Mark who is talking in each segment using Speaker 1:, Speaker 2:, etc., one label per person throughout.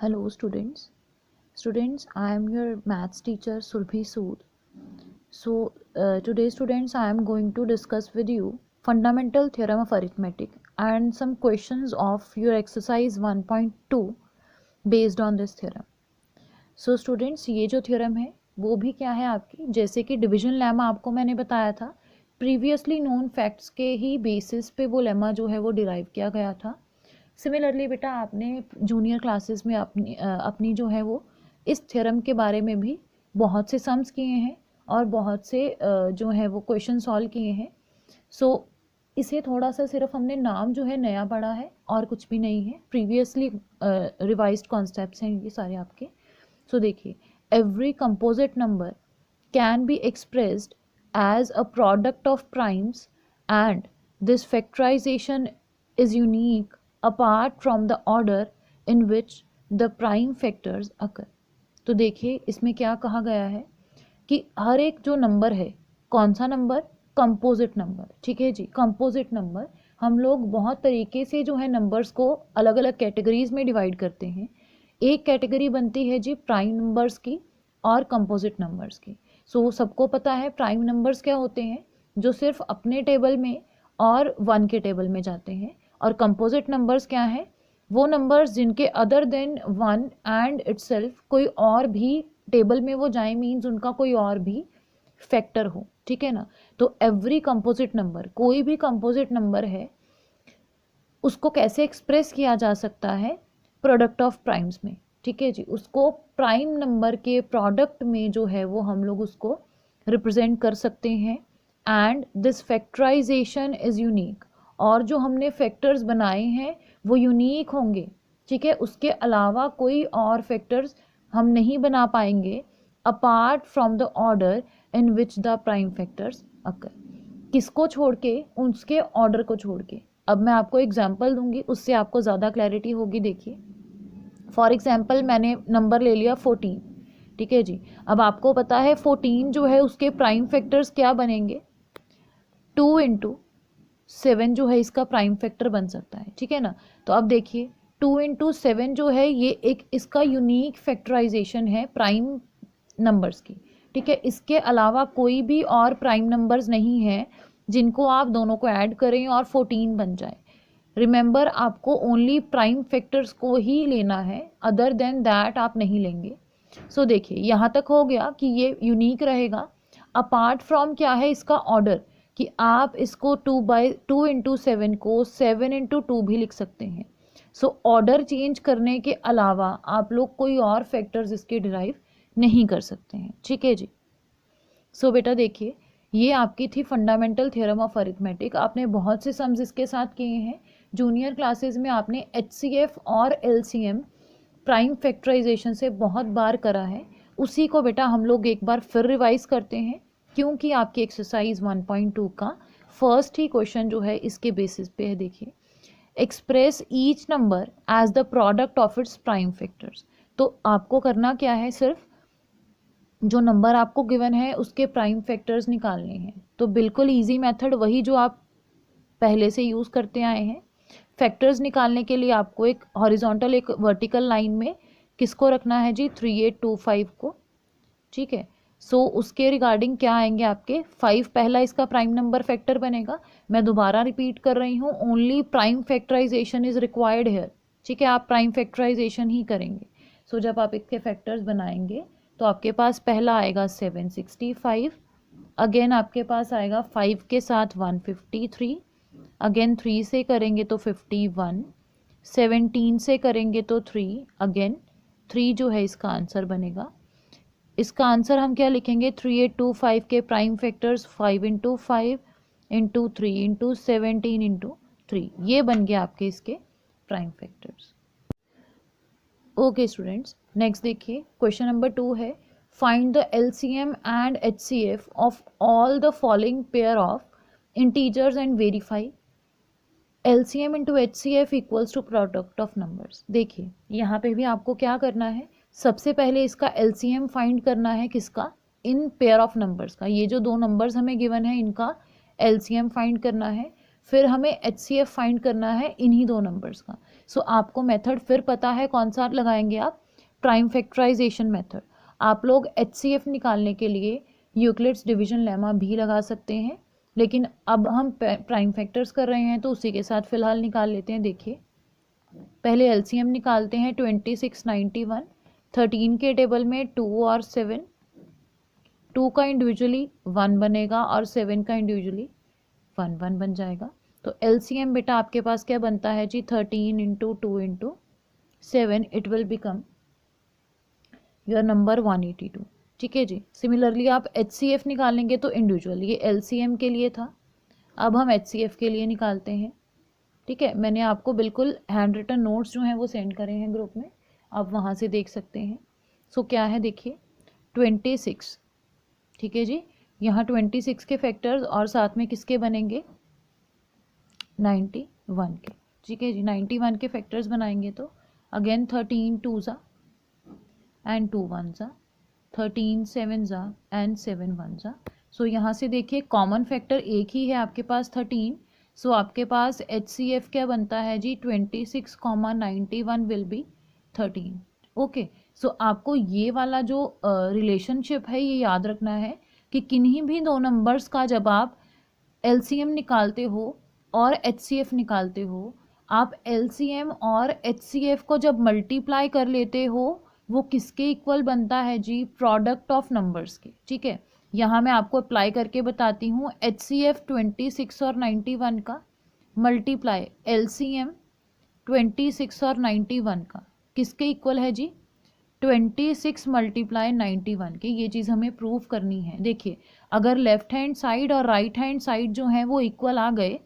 Speaker 1: Hello students. Students, I am your maths teacher Surbhi Sood. Today students I am going to discuss with you fundamental theorem of arithmetic and some questions of your exercise 1.2 based on this theorem. So students, ये जो theorem है वो भी क्या है आपकी, जैसे कि डिविजन लेमा आपको मैंने बताया था, प्रीवियसली नोन फैक्ट्स के ही बेसिस पे वो लेमा जो है वो डिराइव किया गया था। सिमिलरली बेटा आपने जूनियर क्लासेस में अपनी जो है वो इस थ्योरम के बारे में भी बहुत से सम्स किए हैं और बहुत से जो है वो क्वेश्चन सॉल्व किए हैं। सो इसे थोड़ा सा सिर्फ हमने नाम जो है नया पढ़ा है और कुछ भी नहीं है, प्रीवियसली रिवाइज्ड कॉन्सेप्ट्स हैं ये सारे आपके। सो देखिए, every composite number can be expressed as a product of primes and this factorization is unique apart from the order in which the prime factors occur। तो देखिए इसमें क्या कहा गया है कि हर एक जो नंबर है, कौन सा नंबर, कंपोजिट नंबर, ठीक है जी। कंपोजिट नंबर हम लोग बहुत तरीके से जो है नंबर्स को अलग अलग कैटेगरीज में डिवाइड करते हैं। एक कैटेगरी बनती है जी प्राइम नंबर्स की और कंपोजिट नंबर्स की। सो सबको पता है प्राइम नंबर्स क्या होते हैं, जो सिर्फ अपने टेबल में और वन के टेबल में जाते हैं। और कंपोजिट नंबर्स क्या हैं, वो नंबर्स जिनके other than one and itself कोई और भी टेबल में वो जाए, मीन्स उनका कोई और भी फैक्टर हो, ठीक है ना। तो एवरी कंपोजिट नंबर, कोई भी कंपोजिट नंबर है, उसको कैसे एक्सप्रेस किया जा सकता है, प्रोडक्ट ऑफ प्राइम्स में, ठीक है जी। उसको प्राइम नंबर के प्रोडक्ट में जो है वो हम लोग उसको रिप्रेजेंट कर सकते हैं। And this factorisation is unique, और जो हमने फैक्टर्स बनाए हैं वो यूनिक होंगे, ठीक है। उसके अलावा कोई और फैक्टर्स हम नहीं बना पाएंगे apart from the order in which the prime factors occur. किसको छोड़ के, उसके ऑर्डर को छोड़ के। अब मैं आपको एग्जाम्पल दूंगी, उससे आपको ज़्यादा क्लैरिटी होगी। देखिए फॉर एग्जाम्पल मैंने नंबर ले लिया 14, ठीक है जी। अब आपको पता है 14 जो है उसके प्राइम फैक्टर्स क्या बनेंगे, 2 इंटू 7 जो है इसका प्राइम फैक्टर बन सकता है, ठीक है ना। तो अब देखिए 2 इंटू 7 जो है ये एक इसका यूनिक फैक्टराइजेशन है प्राइम नंबर्स की, ठीक है। इसके अलावा कोई भी और प्राइम नंबर्स नहीं है जिनको आप दोनों को ऐड करें और 14 बन जाए। रिमेंबर, आपको ओनली प्राइम फैक्टर्स को ही लेना है, अदर देन दैट आप नहीं लेंगे। सो देखिए यहाँ तक हो गया कि ये यूनिक रहेगा। अपार्ट फ्रॉम क्या है इसका ऑर्डर, कि आप इसको 2 इंटू 7 को 7 इंटू 2 भी लिख सकते हैं। सो ऑर्डर चेंज करने के अलावा आप लोग कोई और फैक्टर्स इसके डिराइव नहीं कर सकते हैं, ठीक है जी। सो बेटा देखिए, ये आपकी थी फंडामेंटल थ्योरम ऑफ अरिथमेटिक। आपने बहुत से सम्स इसके साथ किए हैं। जूनियर क्लासेस में आपने HCF और LCM प्राइम फैक्टराइजेशन से बहुत बार करा है। उसी को बेटा हम लोग एक बार फिर रिवाइज करते हैं, क्योंकि आपकी एक्सरसाइज 1.2 का फर्स्ट ही क्वेश्चन जो है इसके बेसिस पे है। देखिए, express each number as the product of its prime factors. तो आपको करना क्या है, सिर्फ जो नंबर आपको गिवन है उसके प्राइम फैक्टर्स निकालने हैं। तो बिल्कुल इजी मेथड वही जो आप पहले से यूज़ करते आए हैं। फैक्टर्स निकालने के लिए आपको एक हॉरिजॉन्टल एक वर्टिकल लाइन में किसको रखना है जी, 3825 को, ठीक है। सो उसके रिगार्डिंग क्या आएंगे आपके 5, पहला इसका प्राइम नंबर फैक्टर बनेगा। मैं दोबारा रिपीट कर रही हूँ, only prime factorisation is required here, ठीक है। आप प्राइम फैक्टराइजेशन ही करेंगे। सो जब आप इसके फैक्टर्स बनाएंगे तो आपके पास पहला आएगा 765, अगेन आपके पास आएगा 5 के साथ 153, अगेन 3 से करेंगे तो 51, 17 से करेंगे तो 3, अगेन 3 जो है इसका आंसर बनेगा। इसका आंसर हम क्या लिखेंगे, 3825 के prime factors 5 into 5 into 3 into 17 into 3, ये बन गया आपके इसके prime factors. Okay students, next देखिए क्वेश्चन नंबर 2 है, find the LCM and HCF of all the following pair of integers and verify LCM into HCF equals to product of numbers. देखिए यहाँ पे भी आपको क्या करना है, सबसे पहले इसका LCM फाइंड करना है, किसका, इन पेयर ऑफ नंबर्स का। ये जो दो नंबर्स हमें गिवन है इनका LCM फाइंड करना है, फिर हमें HCF फाइंड करना है इन्हीं दो नंबर्स का। सो आपको मेथड फिर पता है कौन सा लगाएंगे आप, प्राइम फैक्टराइजेशन मेथड। आप लोग HCF निकालने के लिए यूक्लिड्स डिवीजन लेमा भी लगा सकते हैं, लेकिन अब हम प्राइम फैक्टर्स कर रहे हैं तो उसी के साथ फिलहाल निकाल लेते हैं। देखिए पहले LCM निकालते हैं 26, 91, 13 के टेबल में 2 और 7, 2 का इंडिविजुअली 1 बनेगा और 7 का इंडिविजुअली 1 1 बन जाएगा। तो LCM बेटा आपके पास क्या बनता है जी, 13 into 2 into 7, it will become your number 182। ठीक है जी। सिमिलरली आप HCF निकालेंगे तो इंडिविजुअल, ये LCM के लिए था, अब हम HCF के लिए निकालते हैं। ठीक है, मैंने आपको बिल्कुल हैंड रिटन नोट्स जो हैं वो सेंड करे हैं ग्रुप में, आप वहाँ से देख सकते हैं। सो क्या है देखिए 26, ठीक है जी, यहाँ 26 के फैक्टर्स और साथ में किसके बनेंगे 91 के। ठीक है जी, 91 के फैक्टर्स बनाएंगे तो अगेन 13 2 ज़ा एंड 2 1 ज़ा, 13 7 ज़ा एंड 7 1 ज़ा। सो यहाँ से देखिए कॉमन फैक्टर एक ही है आपके पास 13। सो आपके पास HCF क्या बनता है जी 26, 91 विल बी 13। ओके, सो आपको ये वाला जो रिलेशनशिप है ये याद रखना है कि किन्हीं भी दो नंबर्स का जब आप LCM निकालते हो और HCF निकालते हो, आप LCM और HCF को जब मल्टीप्लाई कर लेते हो वो किसके इक्वल बनता है जी, प्रोडक्ट ऑफ नंबर्स के। ठीक है, यहाँ मैं आपको अप्लाई करके बताती हूँ। HCF 26 और 91 का मल्टीप्लाई LCM 26 और 91 का किसके इक्वल है जी, 26 मल्टीप्लाई 91 के। ये चीज़ हमें प्रूव करनी है। देखिए अगर लेफ्ट हैंड साइड और राइट हैंड साइड जो है वो इक्वल आ गए,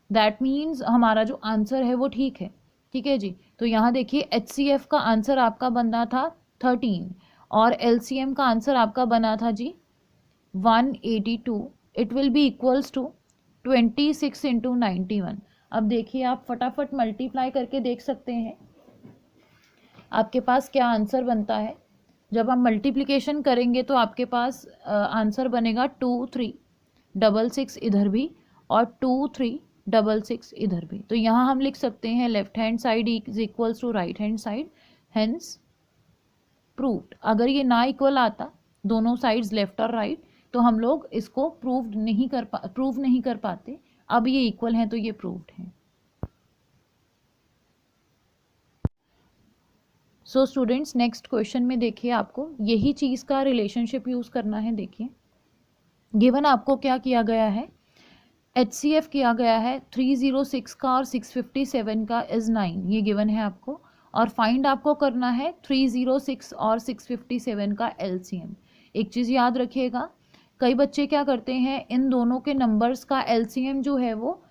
Speaker 1: दैट मीन्स हमारा जो आंसर है वो ठीक है। ठीक है जी, तो यहाँ देखिए HCF का आंसर आपका बना था 13 और LCM का आंसर आपका बना था जी 182। It will be equals to 26 into 91। अब देखिए आप फटाफट मल्टीप्लाई करके देख सकते हैं आपके पास क्या आंसर बनता है। जब आप मल्टीप्लिकेशन करेंगे तो आपके पास आंसर बनेगा 2 3 6 6 इधर भी और 2 3 6 6 इधर भी। तो यहाँ हम लिख सकते हैं left hand side is equals to right hand side, hence proved. अगर ये ना इक्वल आता दोनों साइड्स लेफ्ट और राइट तो हम लोग इसको प्रूव नहीं कर पाते। अब ये इक्वल हैं तो ये प्रूव्ड है। सो स्टूडेंट्स नेक्स्ट क्वेश्चन में देखिए आपको यही चीज़ का रिलेशनशिप यूज़ करना है। देखिए गिवन आपको क्या किया गया है, HCF किया गया है 306 का और 657 का इज़ 9, ये गिवन है आपको, और फाइंड आपको करना है 306 और 657 का LCM। एक चीज़ याद रखिएगा, कई बच्चे क्या करते हैं इन दोनों के नंबर्स का LCM जो है वो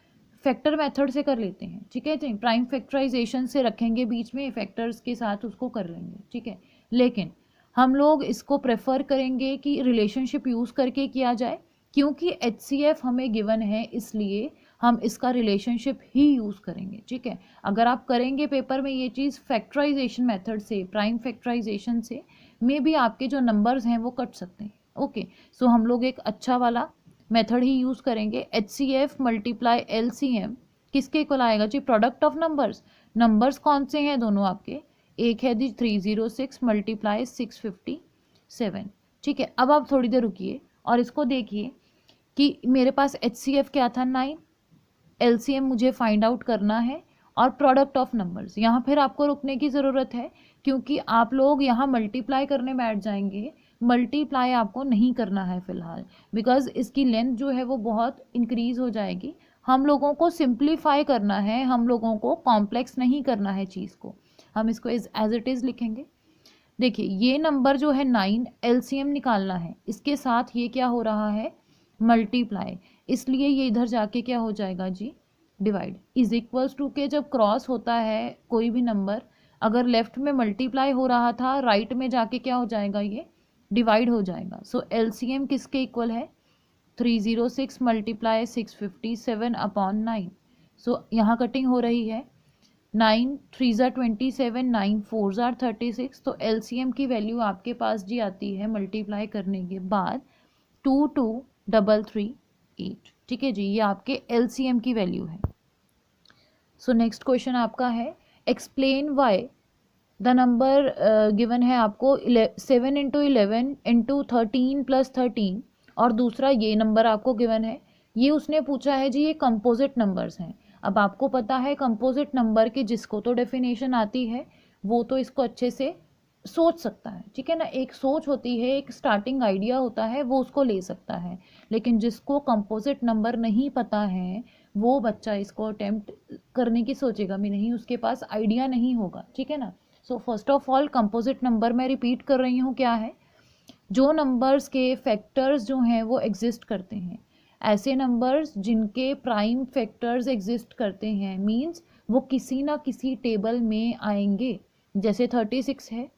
Speaker 1: फैक्टर मेथड से कर लेते हैं। ठीक है जी, प्राइम फैक्टराइजेशन से रखेंगे बीच में, फैक्टर्स के साथ उसको कर लेंगे। ठीक है, लेकिन हम लोग इसको प्रेफर करेंगे कि रिलेशनशिप यूज़ करके किया जाए, क्योंकि HCF हमें गिवन है इसलिए हम इसका रिलेशनशिप ही यूज़ करेंगे। ठीक है, अगर आप करेंगे पेपर में ये चीज़ फैक्टराइजेशन मेथड से, प्राइम फैक्टराइजेशन से, मे बी आपके जो नंबर्स हैं वो कट सकते हैं। ओके, सो हम लोग एक अच्छा वाला मेथड ही यूज़ करेंगे। HCF मल्टीप्लाई LCM किसके इक्वल आएगा जी, प्रोडक्ट ऑफ नंबर्स। नंबर्स कौन से हैं दोनों आपके, एक है जी 306 मल्टीप्लाई 657। ठीक है, अब आप थोड़ी देर रुकिए और इसको देखिए कि मेरे पास HCF क्या था 9, LCM मुझे फाइंड आउट करना है और प्रोडक्ट ऑफ नंबर्स। यहाँ फिर आपको रुकने की ज़रूरत है क्योंकि आप लोग यहाँ मल्टीप्लाई करने बैठ जाएंगे। मल्टीप्लाई आपको नहीं करना है फ़िलहाल, बिकॉज इसकी लेंथ जो है वो बहुत इंक्रीज़ हो जाएगी। हम लोगों को सिंप्लीफाई करना है, हम लोगों को कॉम्प्लेक्स नहीं करना है चीज़ को। हम इसको एज इट इज़ लिखेंगे। देखिए ये नंबर जो है 9 LCM निकालना है, इसके साथ ये क्या हो रहा है मल्टीप्लाई, इसलिए ये इधर जाके क्या हो जाएगा जी डिवाइड। इज इक्वल्स टू के जब क्रॉस होता है कोई भी नंबर, अगर लेफ्ट में मल्टीप्लाई हो रहा था राइट में जाके क्या हो जाएगा ये डिवाइड हो जाएगा। सो LCM किसके इक्वल है 306 मल्टीप्लाई 657 अपॉन 9। सो यहाँ कटिंग हो रही है, 9 3 ज़ा 27, 9 4 ज़ा 36। तो LCM की वैल्यू आपके पास जी आती है मल्टीप्लाई करने के बाद 223338। ठीक है जी, ये आपके LCM की वैल्यू है। सो नेक्स्ट क्वेश्चन आपका है explain why the number given है आपको 7 इंटू 11 इंटू 13 प्लस 13, और दूसरा ये नंबर आपको गिवन है, ये उसने पूछा है जी ये कंपोजिट नंबर्स हैं। अब आपको पता है कंपोजिट नंबर की जिसको तो डेफिनेशन आती है वो तो इसको अच्छे से सोच सकता है, ठीक है ना। एक सोच होती है, एक स्टार्टिंग आइडिया होता है, वो उसको ले सकता है। लेकिन जिसको कंपोजिट नंबर नहीं पता है वो बच्चा इसको अटेम्प्ट करने की सोचेगा भी नहीं, उसके पास आइडिया नहीं होगा, ठीक है ना। So first of all composite number मैं रिपीट कर रही हूँ क्या है, जो नंबर्स के फैक्टर्स जो हैं वो एग्जिस्ट करते हैं, ऐसे नंबर्स जिनके प्राइम फैक्टर्स एग्जिस्ट करते हैं, मींस वो किसी ना किसी टेबल में आएंगे। जैसे 36 है,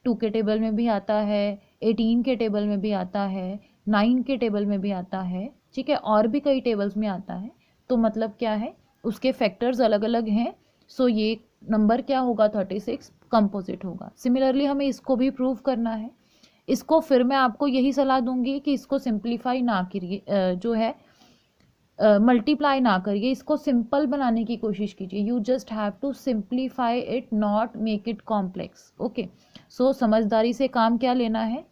Speaker 1: 2 के टेबल में भी आता है, 18 के टेबल में भी आता है, 9 के टेबल में भी आता है, ठीक है, और भी कई टेबल्स में आता है। तो मतलब क्या है, उसके फैक्टर्स अलग अलग हैं। सो ये नंबर क्या होगा, 36 कंपोजिट होगा। सिमिलरली हमें इसको भी प्रूव करना है। इसको फिर मैं आपको यही सलाह दूंगी कि इसको सिंप्लीफाई ना करिए, जो है मल्टीप्लाई ना करिए, इसको सिंपल बनाने की कोशिश कीजिए। You just have to simplify it, not make it complex. Okay, so समझदारी से काम क्या लेना है,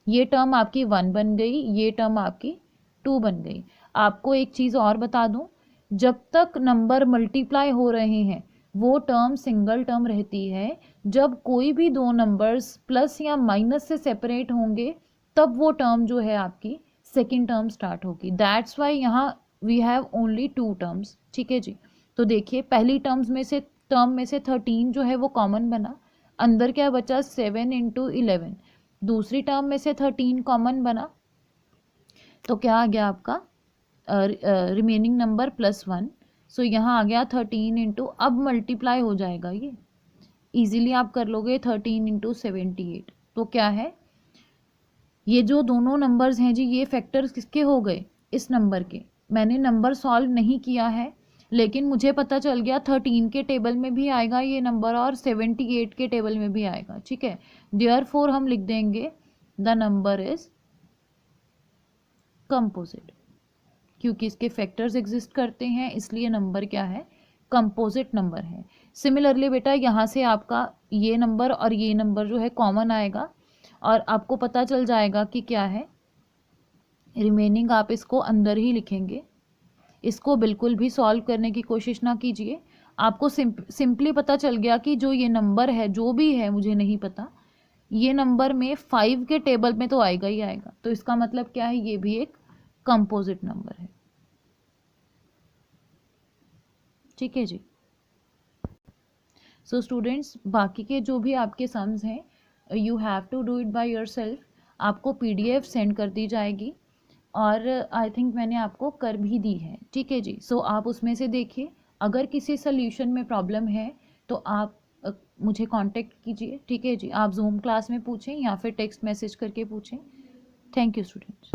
Speaker 1: ये टर्म आपकी 1 बन गई, ये टर्म आपकी 2 बन गई। आपको एक चीज़ और बता दूं, जब तक नंबर मल्टीप्लाई हो रहे हैं वो टर्म सिंगल टर्म रहती है। जब कोई भी दो नंबर्स प्लस या माइनस से सेपरेट होंगे तब वो टर्म जो है आपकी सेकेंड टर्म स्टार्ट होगी। दैट्स वाई यहाँ वी हैव ओनली 2 टर्म्स, ठीक है जी। तो देखिए पहली टर्म में से 13 जो है वो कॉमन बना, अंदर क्या बचा 7 इंटू 11। दूसरी टर्म में से 13 कॉमन बना, तो क्या आ गया आपका रिमेनिंग नंबर +1। सो यहाँ आ गया 13 इंटू, अब मल्टीप्लाई हो जाएगा ये, इजीली आप कर लोगे 13 इंटू 78। तो क्या है, ये जो दोनों नंबर्स हैं जी ये फैक्टर्स किसके हो गए, इस नंबर के। मैंने नंबर सॉल्व नहीं किया है लेकिन मुझे पता चल गया 13 के टेबल में भी आएगा ये नंबर और 78 के टेबल में भी आएगा, ठीक है। देयरफॉर हम लिख देंगे द नंबर इज कंपोजिट, क्योंकि इसके फैक्टर्स एग्जिस्ट करते हैं इसलिए नंबर क्या है, कंपोजिट नंबर है। सिमिलरली बेटा यहाँ से आपका ये नंबर और ये नंबर जो है कॉमन आएगा और आपको पता चल जाएगा कि क्या है, रिमेनिंग आप इसको अंदर ही लिखेंगे। इसको बिल्कुल भी सॉल्व करने की कोशिश ना कीजिए, आपको सिंपली पता चल गया कि जो ये नंबर है जो भी है मुझे नहीं पता, ये नंबर में 5 के टेबल में तो आएगा ही आएगा। तो इसका मतलब क्या है, ये भी एक कंपोजिट नंबर है, ठीक है जी। सो स्टूडेंट्स बाकी के जो भी आपके सम्स हैं you have to do it by yourself. आपको PDF सेंड कर दी जाएगी और आई थिंक मैंने आपको कर भी दी है, ठीक है जी। सो आप उसमें से देखिए, अगर किसी सोल्यूशन में प्रॉब्लम है तो आप मुझे कांटेक्ट कीजिए, ठीक है जी। आप जूम क्लास में पूछें या फिर टेक्स्ट मैसेज करके पूछें। Thank you students.